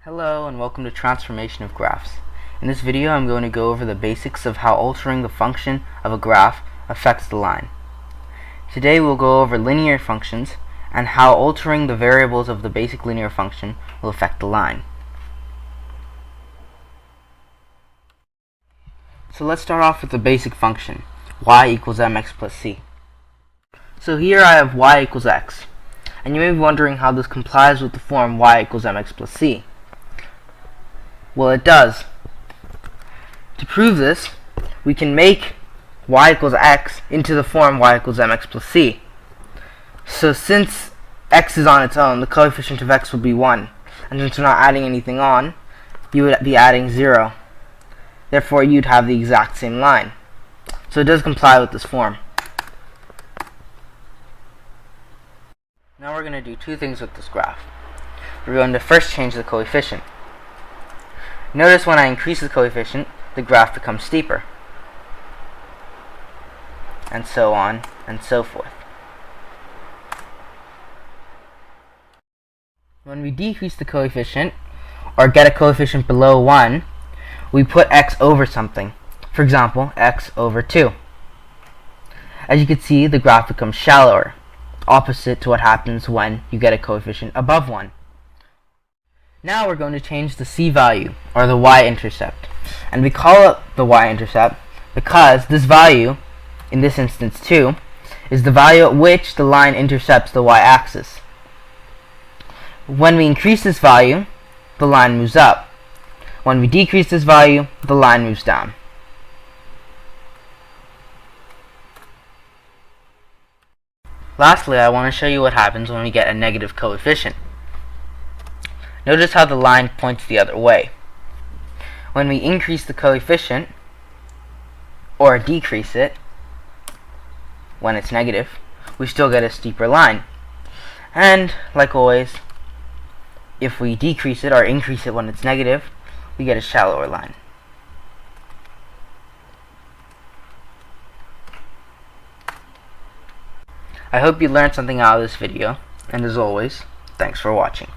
Hello and welcome to Transformation of Graphs. In this video I'm going to go over the basics of how altering the function of a graph affects the line. Today we'll go over linear functions and how altering the variables of the basic linear function will affect the line. So let's start off with the basic function, y equals mx plus c. So here I have y equals x, and you may be wondering how this complies with the form y equals mx plus c. Well, it does. To prove this, we can make y equals x into the form y equals mx plus c. So since x is on its own, the coefficient of x will be 1. And since we're not adding anything on, you would be adding 0. Therefore, you'd have the exact same line. So it does comply with this form. Now we're going to do two things with this graph. We're going to first change the coefficient. Notice when I increase the coefficient, the graph becomes steeper. And so on and so forth. When we decrease the coefficient, or get a coefficient below 1, we put x over something. For example, x over 2. As you can see, the graph becomes shallower, opposite to what happens when you get a coefficient above 1. Now we're going to change the c value, or the y-intercept. And we call it the y-intercept because this value, in this instance 2, is the value at which the line intercepts the y-axis. When we increase this value, the line moves up. When we decrease this value, the line moves down. Lastly, I want to show you what happens when we get a negative coefficient. Notice how the line points the other way. When we increase the coefficient, or decrease it, when it's negative, we still get a steeper line. And, like always, if we decrease it or increase it when it's negative, we get a shallower line. I hope you learned something out of this video, and as always, thanks for watching.